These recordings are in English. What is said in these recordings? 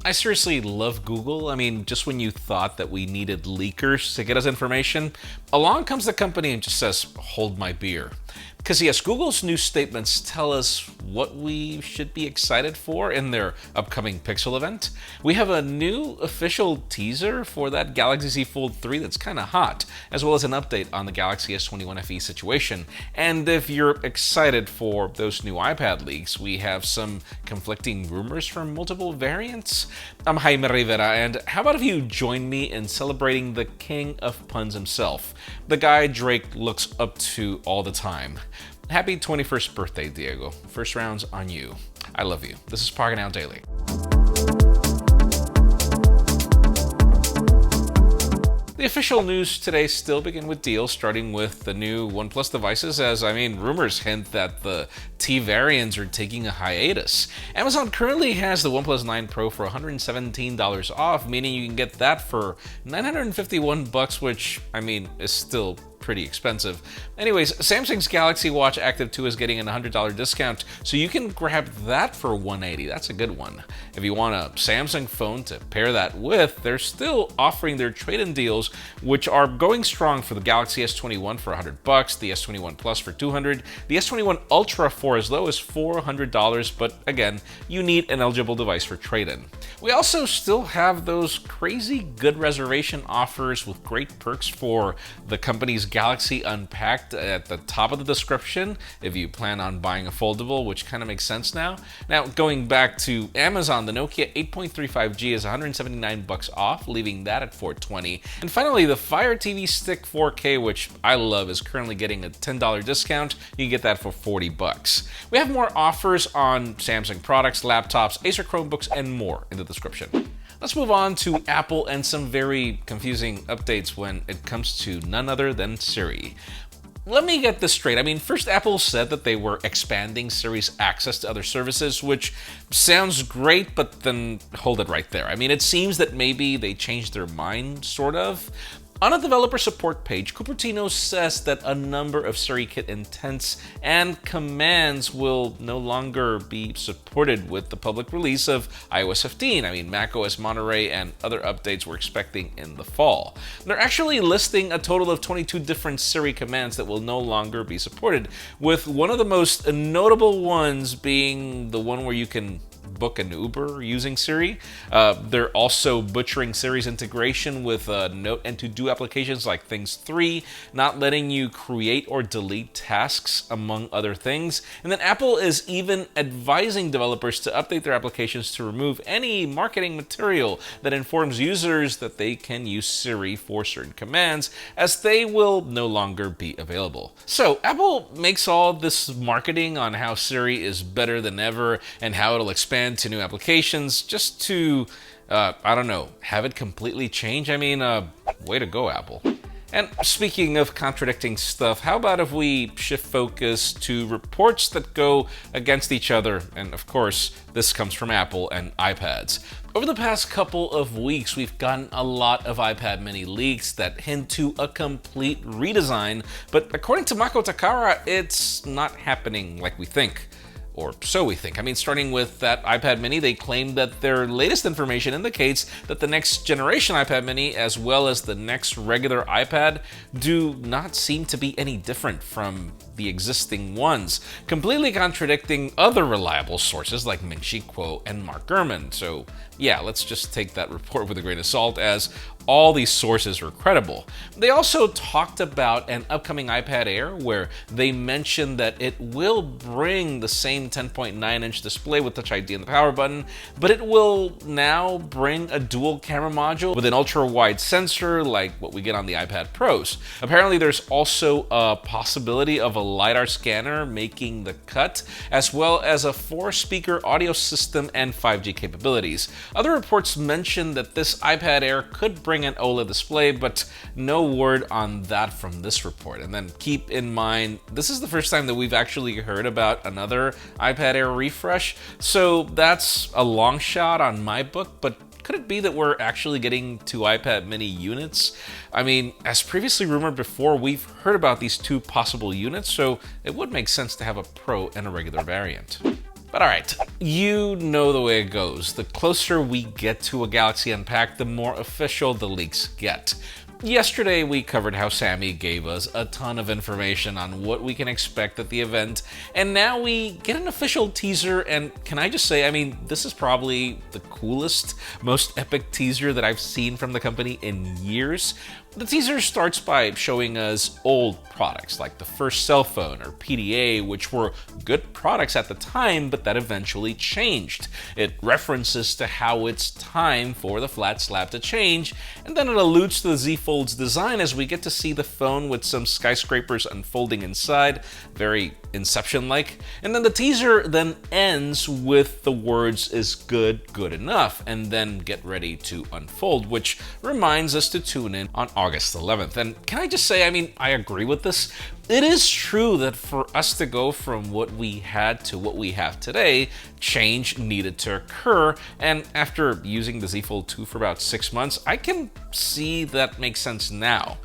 I seriously love Google. I mean, just when you thought that we needed leakers to get us information, along comes the company and just says, hold my beer. Because yes, Google's new statements tell us what we should be excited for in their upcoming Pixel event. We have a new official teaser for that Galaxy Z Fold 3 that's kind of hot, as well as an update on the Galaxy S21 FE situation. And if you're excited for those new iPad leaks, we have some conflicting rumors from multiple variants. I'm Jaime Rivera, and how about if you join me in celebrating the king of puns himself, the guy Drake looks up to all the time. Happy 21st birthday, Diego. First round's on you. I love you. This is Pocketnow Daily. The official news today still begin with deals, starting with the new OnePlus devices, as rumors hint that the T variants are taking a hiatus. Amazon currently has the OnePlus 9 Pro for $117 off, meaning you can get that for $951, which, is still pretty expensive. Anyways, Samsung's Galaxy Watch Active 2 is getting a $100 discount, so you can grab that for $180. That's a good one. If you want a Samsung phone to pair that with, they're still offering their trade-in deals, which are going strong for the Galaxy S21 for $100, the S21 Plus for $200, the S21 Ultra for as low as $400, but again, you need an eligible device for trade-in. We also still have those crazy good reservation offers with great perks for the company's Galaxy Unpacked at the top of the description if you plan on buying a foldable, which kind of makes sense now. Now, going back to Amazon, the Nokia 8.35G is $179 off, leaving that at $420. And finally, the Fire TV Stick 4K, which I love, is currently getting a $10 discount. You can get that for $40. We have more offers on Samsung products, laptops, Acer Chromebooks, and more in the description. Let's move on to Apple and some very confusing updates when it comes to none other than Siri. Let me get this straight. First, Apple said that they were expanding Siri's access to other services, which sounds great, but then hold it right there. It seems that maybe they changed their mind, sort of. On a developer support page, Cupertino says that a number of SiriKit intents and commands will no longer be supported with the public release of iOS 15. macOS Monterey and other updates we're expecting in the fall. They're actually listing a total of 22 different Siri commands that will no longer be supported, with one of the most notable ones being the one where you can book an Uber using Siri. They're also butchering Siri's integration with Note and to-do applications like Things 3, not letting you create or delete tasks, among other things. And then Apple is even advising developers to update their applications to remove any marketing material that informs users that they can use Siri for certain commands, as they will no longer be available. So Apple makes all this marketing on how Siri is better than ever and how it'll expand to new applications just to, have it completely change. Way to go, Apple. And speaking of contradicting stuff, how about if we shift focus to reports that go against each other? And of course, this comes from Apple and iPads. Over the past couple of weeks, we've gotten a lot of iPad mini leaks that hint to a complete redesign, but according to Mako Takara, it's not happening like we think. Or so we think. Starting with that iPad mini, they claim that their latest information indicates that the next generation iPad mini, as well as the next regular iPad, do not seem to be any different from the existing ones, completely contradicting other reliable sources like Ming-Chi Kuo and Mark Gurman. So yeah, let's just take that report with a grain of salt, as all these sources are credible. They also talked about an upcoming iPad Air where they mentioned that it will bring the same 10.9-inch display with Touch ID and the power button, but it will now bring a dual camera module with an ultra-wide sensor like what we get on the iPad Pros. Apparently, there's also a possibility of a LiDAR scanner making the cut, as well as a 4-speaker audio system and 5G capabilities. Other reports mention that this iPad Air could bring an OLED display, but no word on that from this report. And then keep in mind, this is the first time that we've actually heard about another iPad Air refresh, so that's a long shot on my book, but could it be that we're actually getting 2 iPad mini units? As previously rumored before, we've heard about these 2 possible units, so it would make sense to have a Pro and a regular variant. But alright, you know the way it goes. The closer we get to a Galaxy Unpacked, the more official the leaks get. Yesterday, we covered how Sammy gave us a ton of information on what we can expect at the event, and now we get an official teaser, and can I just say, I mean, this is probably the coolest, most epic teaser that I've seen from the company in years. The teaser starts by showing us old products, like the first cell phone or PDA, which were good products at the time, but that eventually changed. It references to how it's time for the flat slab to change, and then it alludes to the Z Fold's design as we get to see the phone with some skyscrapers unfolding inside, very Inception-like. And then the teaser then ends with the words "is good enough," and then get ready to unfold, which reminds us to tune in on August 11th. And can I just say, I mean, I agree with this. It is true that for us to go from what we had to what we have today, change needed to occur, and after using the Z Fold 2 for about 6 months, I can see that makes sense now.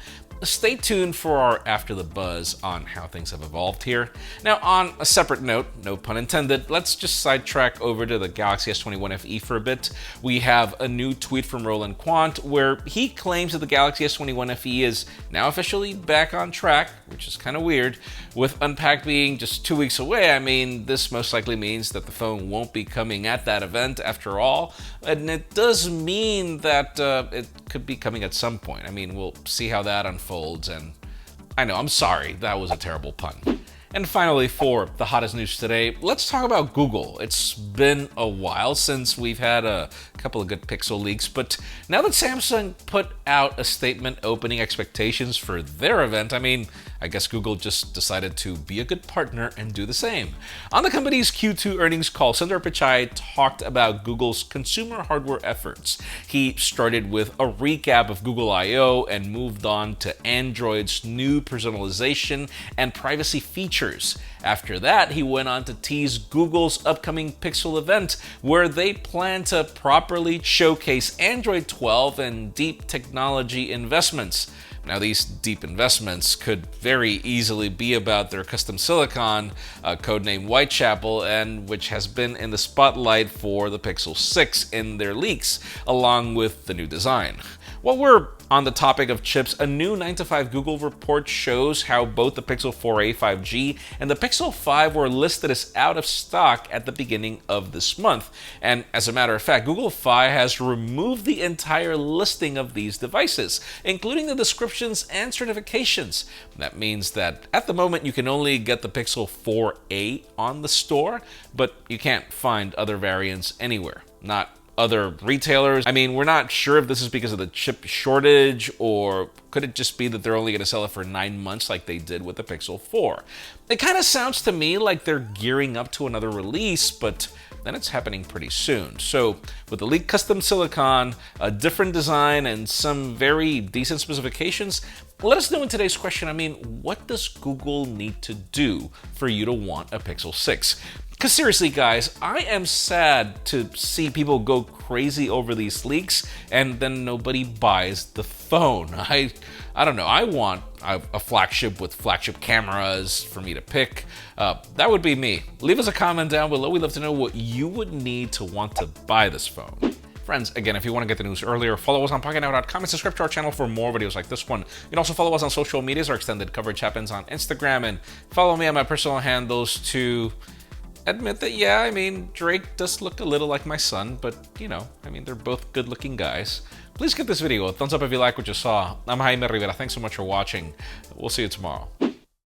Stay tuned for our After the Buzz on how things have evolved here. Now, on a separate note, no pun intended, let's just sidetrack over to the Galaxy S21 FE for a bit. We have a new tweet from Roland Quant where he claims that the Galaxy S21 FE is now officially back on track, which is kind of weird. With Unpacked being just 2 weeks away, I mean, this most likely means that the phone won't be coming at that event after all, and it does mean that it could be coming at some point. I mean, we'll see how that unfolds, and I know, I'm sorry, that was a terrible pun. And finally, for the hottest news today, let's talk about Google. It's been a while since we've had a couple of good Pixel leaks, but now that Samsung put out a statement opening expectations for their event, I mean, I guess Google just decided to be a good partner and do the same. On the company's Q2 earnings call, Sundar Pichai talked about Google's consumer hardware efforts. He started with a recap of Google I/O and moved on to Android's new personalization and privacy features. After that, he went on to tease Google's upcoming Pixel event, where they plan to properly showcase Android 12 and deep technology investments. Now, these deep investments could very easily be about their custom silicon, codenamed Whitechapel, and which has been in the spotlight for the Pixel 6 in their leaks, along with the new design. While we're on the topic of chips, a new 9 to 5 Google report shows how both the Pixel 4a 5G and the Pixel 5 were listed as out of stock at the beginning of this month. And as a matter of fact, Google Fi has removed the entire listing of these devices, including the descriptions and certifications. That means that at the moment you can only get the Pixel 4a on the store, but you can't find other variants anywhere. Not other retailers. I mean, we're not sure if this is because of the chip shortage, or could it just be that they're only going to sell it for 9 months like they did with the Pixel 4? It kind of sounds to me like they're gearing up to another release, but then it's happening pretty soon. So with the leaked custom silicon, a different design, and some very decent specifications, let us know in today's question, I mean, what does Google need to do for you to want a Pixel 6? Because seriously, guys, I am sad to see people go crazy over these leaks and then nobody buys the phone. I don't know. I want a flagship with flagship cameras for me to pick. That would be me. Leave us a comment down below. We'd love to know what you would need to want to buy this phone. Friends, again, if you want to get the news earlier, follow us on Pocketnow.com and subscribe to our channel for more videos like this one. You can also follow us on social medias. Our extended coverage happens on Instagram, and follow me on my personal handles to admit that, yeah, I mean, Drake does look a little like my son, but, you know, I mean, they're both good-looking guys. Please give this video a thumbs up if you like what you saw. I'm Jaime Rivera. Thanks so much for watching. We'll see you tomorrow.